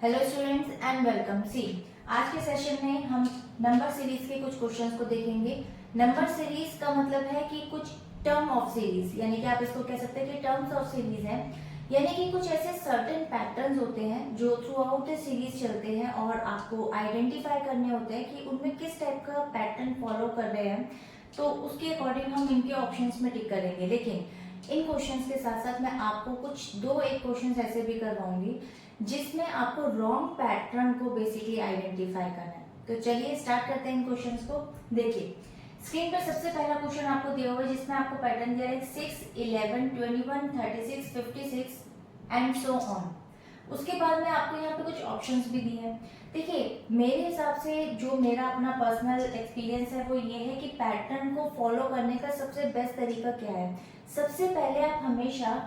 Hello students and welcome. See आज के session में हम नंबर सीरीज के कुछ क्वेश्चंस को देखेंगे। नंबर सीरीज का मतलब है कि कुछ टर्म ऑफ सीरीज, यानी कि आप इसको कह सकते हैं कि टर्म्स ऑफ सीरीज है, यानी कि कुछ ऐसे सर्टेन पैटर्न्स होते हैं जो थ्रू आउट द सीरीज चलते हैं और आपको आइडेंटिफाई करने होते हैं कि उनमें किस टाइप का पैटर्न फॉलो कर रहे हैं। तो उसके अकॉर्डिंग हम इनके ऑप्शंस में टिक करेंगे। लेकिन इन क्वेश्चंस के साथ साथ मैं आपको कुछ दो एक क्वेश्चंस ऐसे भी करवाऊंगी जिसमें आपको रॉन्ग पैटर्न को बेसिकली आइडेंटिफाई करना है। तो चलिए स्टार्ट करते हैं इन क्वेश्चंस को। देखिए स्क्रीन पर सबसे पहला क्वेश्चन आपको दिया हुआ है जिसमें आपको पैटर्न दिया है 6, 11, 21, 36, 56 एंड सो ऑन। उसके बाद में आपको यहाँ पे कुछ ऑप्शंस भी दिए हैं। देखिए मेरे हिसाब से जो मेरा अपना पर्सनल एक्सपीरियंस है वो ये है कि पैटर्न को फॉलो करने का सबसे बेस्ट तरीका क्या है। सबसे पहले आप हमेशा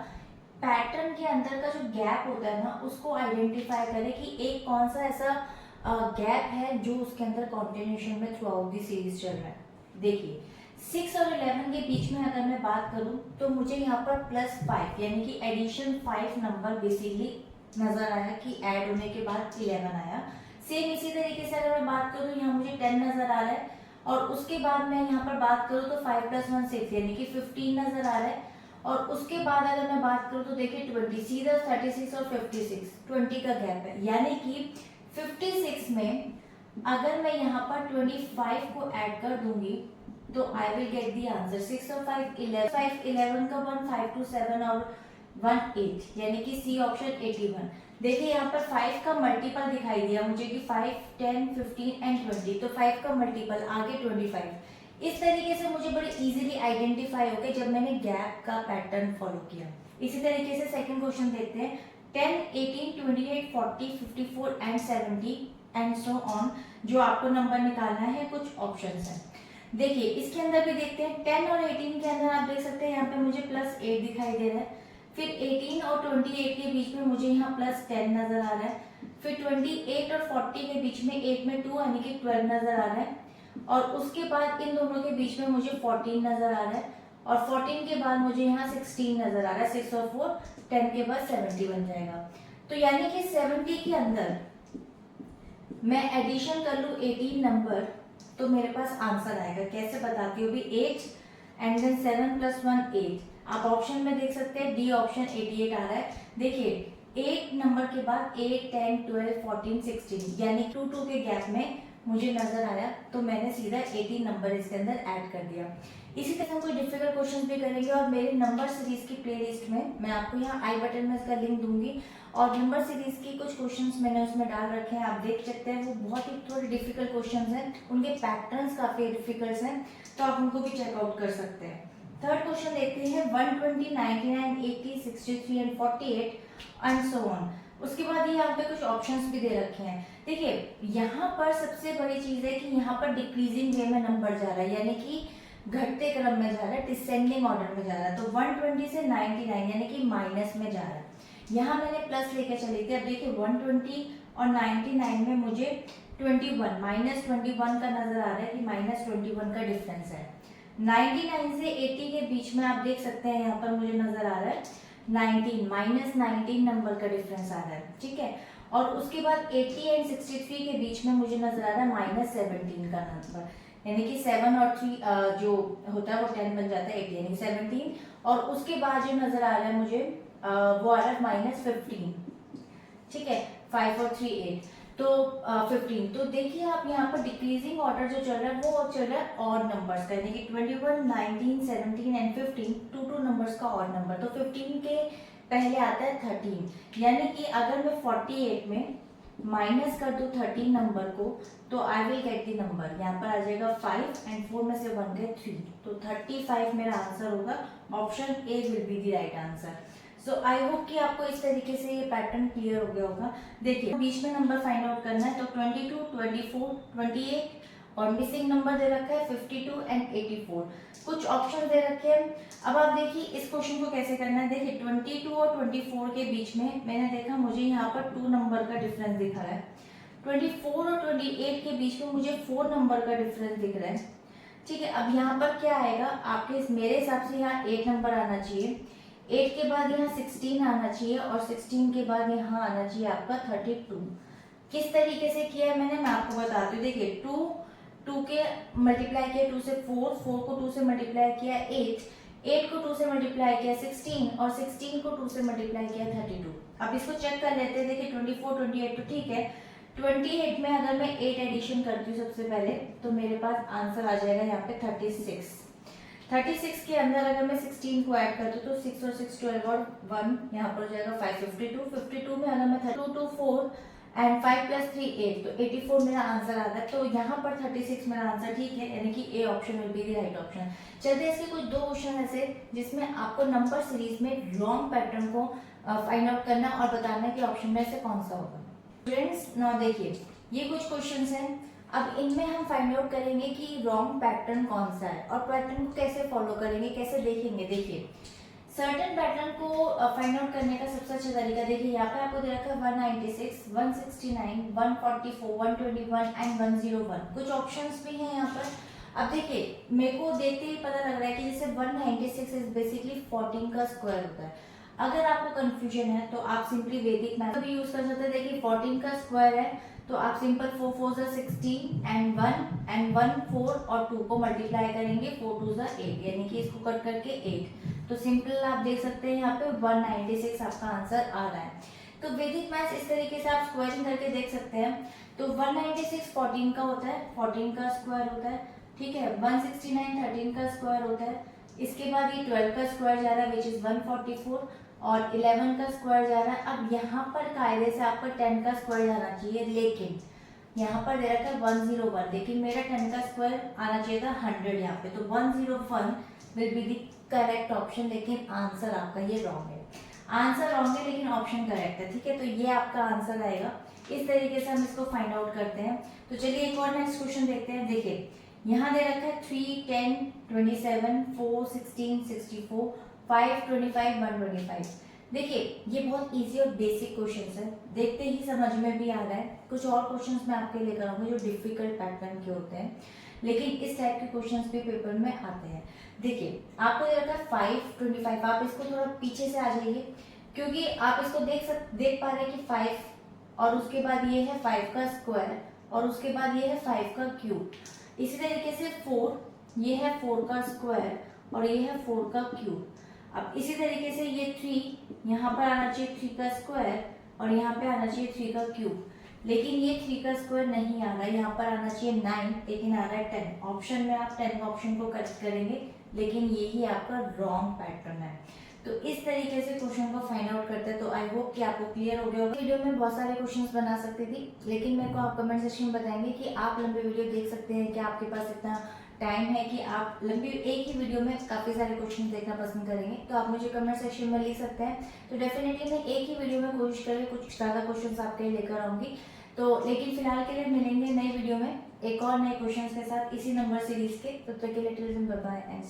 पैटर्न के अंदर का जो गैप होता है ना उसको आइडेंटिफाई करें कि एक कौन सा ऐसा गैप है जो उसके अंदर कॉन्टिन्यूशन में थ्रू आउट दी सीरीज चल रहा है। देखिए 6 और 11 के बीच में अगर मैं बात करूं तो मुझे यहाँ पर +5 यानी कि एडिशन 5 नंबर बेसिकली नजर आया कि ऐड होने के बाद 11 आया। सेम इसी तरीके से अगर मैं बात करूं यहाँ मुझे 10 नजर आ रहा है और उसके बाद मैं यहाँ पर बात करूं तो 5 + 1 6 यानी कि 15 नजर आ रहा है। और उसके बाद अगर मैं बात करूं तो देखिए 20 सीधा 36 और 56 20 का गैप है, यानी कि 56 में अगर मैं यहाँ पर 25 को ऐड कर दूंगी तो I will get the answer 6 और 5 11 5 11 का 1 5 2 7 और 1 8 यानी कि सी ऑप्शन 81। देखिए यहाँ पर 5 का मल्टीपल दिखाई दिया मुझे कि 5 10 15 एंड 20, तो 5 का मल्टीपल आगे 25। इस तरीके से मुझे बड़ी इजीली आइडेंटिफाई हो गया जब मैंने गैप का पैटर्न फॉलो किया। इसी तरीके से सेकंड क्वेश्चन देखते हैं 10 18 28 40 54 एंड 70 एंड सो ऑन। जो आपको नंबर निकालना है कुछ ऑप्शंस हैं। देखिए इसके अंदर भी देखते हैं 10 और 18 के अंदर आप देख सकते हैं यहाँ पे मुझे +8 दिखाई दे रहा है। फिर 18 और 28 के बीच में मुझे यहाँ +10 नजर आ रहा है। फिर 28 और 40 के बीच में 8 में 2 यानी कि 12 नजर आ रहा है। और उसके बाद इन दोनों के बीच में मुझे 14 नजर आ रहा है और 14 के बाद मुझे यहाँ 16 नजर आ रहा है। 6 और 4 10 के बाद 70 बन जाएगा। तो यानी कि 70 के अंदर मैं एडिशन कर लूँ 18 नंबर तो मेरे पास आंसर आएगा। कैसे बताती हूँ भी 8 एंड देन 7 + 1 8। आप ऑप्शन में देख सकते हैं डी ऑप्शन 88 आ रहा है। देखिए 8 नंबर के बाद 8 10 12 14 16 यानी 2 2 के गैप में मुझे नजर आया तो मैंने सीधा 18 नंबर इसके अंदर ऐड कर दिया। इसी तरह हम कोई डिफिकल्ट क्वेश्चन भी करेंगे और मेरे नंबर सीरीज की प्लेलिस्ट में मैं आपको यहाँ आई बटन में इसका लिंक दूंगी और नंबर सीरीज की कुछ क्वेश्चंस मैंने उसमें डाल रखे हैं, आप देख सकते हैं। वो बहुत ही थोड़े डिफिकल्ट क्वेश्चंस हैं, उनके पैटर्न्स काफी डिफिकल्ट हैं तो आप उनको भी चेकआउट कर सकते हैं। थर्ड क्वेश्चन देखते हैं 120 99 80 63 एंड 48 एंड सो ऑन। उसके बाद ये यहाँ पे कुछ ऑप्शंस भी दे रखे हैं। देखिए यहाँ पर सबसे बड़ी चीज है कि यहाँ पर डिक्रीजिंग वे में नंबर जा रहा है, यानी कि घटते क्रम में जा रहा है, डिसेंडिंग ऑर्डर में जा रहा है। तो 120 से 99 यानी कि माइनस में जा रहा है। यहाँ मैंने प्लस लेके चली थी। अब देखिए 120 और 99 में मुझे 21 -21 का नजर आ रहा है कि -21 का डिफरेंस है। 99 से 80 के बीच में आप देख सकते हैं यहाँ पर मुझे नजर आ रहा है 19 -19 नंबर का डिफरेंस आ रहा है, ठीक है। और उसके बाद 80 एंड 63 के बीच में मुझे नजर आ रहा है -17 का नंबर, यानी कि 7 और 3 जो होता है वो 10 बन जाता है 80 यानी 17। और उसके बाद जो नजर आ रहा है मुझे वो आ रहा है -15, ठीक है। 5 और 3 8 तो 15। तो देखिए आप यहाँ पर डिक्रीजिंग ऑर्डर जो चल रहा है वो चल रहा है ऑड नंबर्स का, यानी कि 21 19 17 एंड 15 2 नंबर्स का ऑड नंबर। तो 15 के पहले आता है 13, यानी कि अगर मैं 48 में माइनस कर दूं 13 नंबर को तो I will get the number. यहाँ पर आ जाएगा 5 एंड 4 में से 1 गए 3, तो 35 मेरा आंसर होगा। Option A will be the right answer. So I hope कि आपको इस तरीके से ये पैटर्न क्लियर हो गया होगा। देखिए बीच में नंबर फाइंड आउट करना है तो 22 24 28 और मिसिंग नंबर दे रखा है 52 एंड 84। कुछ ऑप्शन दे रखे हैं। अब आप देखिए इस क्वेश्चन को कैसे करना है। देखिए 22 और 24 के बीच में मैंने देखा मुझे यहाँ पर 2 नंबर का डिफरेंस दिख रहा है। 24 और 28 के बीच में मुझे 4 नंबर का डिफरेंस दिख रहा है, ठीक है। अब यहाँ पर क्या आएगा आपके, मेरे हिसाब से यहाँ 8 नंबर आना चाहिए। 8 के बाद यहाँ 16 आना चाहिए और 16 के बाद यहाँ आना चाहिए आपका 32। किस तरीके से किया है मैंने, मैं आपको बताती हूँ। देखिए 2 के मल्टीप्लाई किया 2 से 4 को 2 से मल्टीप्लाई किया 8 को 2 से मल्टीप्लाई किया 16 और 16 को 2 से मल्टीप्लाई किया 32। अब इसको चेक कर लेते हैं। देखिए 24 28 तो ठीक है, 28 में अगर मैं 8 एडिशन करती हूँ सबसे पहले तो मेरे पास आंसर आ जाएगा यहाँ पे 36 के अंदर अगर मैं 16 को ऐड करती हूँ तो 6 और 6 12 और 1 यहाँ पर हो जाएगा 52 में अगर मैं 2 2 4 एंड 5 प्लस 3 8 तो 84 मेरा आंसर आता है। तो यहाँ पर 36 मेरा आंसर ठीक है, यानी कि A option will be the right option. चलते हैं इसके कुछ दो क्वेश्चन ऐसे जिसमें आपको नंबर सीरीज में रॉन्ग पैटर्न को फाइंड आउट करना और बताना कि ऑप्शन में से कौन सा होगा। फ्रेंड्स नाउ देखिए ये कुछ क्वेश्चंस हैं। अब इनमें हम फाइंड आउट करेंगे कि रॉन्ग पैटर्न कौन सा है और पैटर्न को कैसे फॉलो करेंगे, कैसे देखेंगे। देखिए सर्टेन पैटर्न को फाइंड आउट करने का सबसे अच्छा तरीका देखिए यहाँ पे आपको दे रखा है 196, 169, 144, 121 एंड 101। कुछ ऑप्शंस भी हैं यहाँ पर। अब देखिए मेरे को देखते ही पता लग रहा है कि जैसे 196 इज बेसिकली 14 का स्क्वायर होता है। अगर आपको कंफ्यूजन है तो आप सिंपली वैदिक मैथ भी यूज कर सकते हैं। देखिए 14 का स्क्वायर है तो आप सिंपल 4 4 16 एंड 1 4 और 2 को मल्टीप्लाई करेंगे 4 2 8, यानी कि इसको कट करके 8। तो सिंपल आप देख सकते हैं यहाँ पे 196 आपका आंसर आ रहा है। तो वैदिक मैथ्स इस तरीके से आप स्क्वायरिंग करके देख सकते हैं। तो 196 14 का होता है, 14 का स्क्वायर होता है, ठीक है। 169 13 का स्क्वायर होता है। इसके बाद ये 12 का स्क्वायर जा रहा है विच इज 144 और 11 का स्क्वायर जा रहा है। अब यहाँ पर कायदे से आपका 10 का स्क्वायर जाना चाहिए, लेकिन यहाँ पर दे रखा है 101, लेकिन मेरा 10 का स्क्वायर आना चाहिए था 100 यहाँ पे। तो 101 will be the correct option, लेकिन आंसर आपका ये रॉन्ग है। आंसर रॉन्ग है लेकिन ऑप्शन करेक्ट है, ठीक है। तो ये आपका आंसर आएगा। इस तरीके से हम इसको फाइंड आउट करते हैं। तो चलिए एक और नेक्स्ट क्वेश्चन देखते हैं। देखिए यहाँ दे रखा है 3 10 27 4 16 64 5 25 125। देखिए ये बहुत इजी और बेसिक क्वेश्चंस है, देखते ही समझ में भी आ रहा है। कुछ और क्वेश्चंस मैं आपके लेकर आऊंगी जो डिफिकल्ट पैटर्न के होते हैं, लेकिन इस टाइप के क्वेश्चंस भी पेपर में आते हैं। देखिए आपको दे रखा है 5 25। आप इसको थोड़ा पीछे से आ जाइए क्योंकि आप इसको देख पा रहे हैं कि 5 और उसके बाद ये है 5 का स्क्वायर और उसके बाद ये है 5 का क्यूब। इसी तरीके से 4, ये है 4 का स्क्वायर और ये है 4 का क्यूब। अब इसी तरीके से ये 3 यहाँ पर आना चाहिए 3 का स्क्वायर और यहाँ पे आना चाहिए 3 का क्यूब, लेकिन ये 3 का स्क्वायर नहीं आ रहा है। यहाँ पर आना चाहिए 9 लेकिन आ रहा है 10। ऑप्शन में आप 10 ऑप्शन को करेक्ट करेंगे, लेकिन यही आपका रॉन्ग पैटर्न है। तो इस तरीके से क्वेश्चन को फाइंड आउट करते हैं। तो आई होप कि आपको क्लियर हो गया होगा। वीडियो में बहुत सारे क्वेश्चंस बना सकती थी, लेकिन मेरे को आप कमेंट सेक्शन में बताएंगे कि आप लंबे वीडियो देख सकते हैं, क्या आपके पास इतना टाइम है कि आप लंबी एक ही वीडियो में काफ़ी सारे क्वेश्चन देखना पसंद करेंगे। तो आप मुझे कमेंट सेक्शन में लिख सकते हैं। तो डेफिनेटली मैं एक ही वीडियो में कोशिश करके कुछ ज़्यादा क्वेश्चन आपके लिए लेकर आऊँगी। तो लेकिन फिलहाल के लिए मिलेंगे नई वीडियो में एक और नए क्वेश्चन के साथ इसी नंबर सीरीज के। तब तक के लिए बाय बाय एंड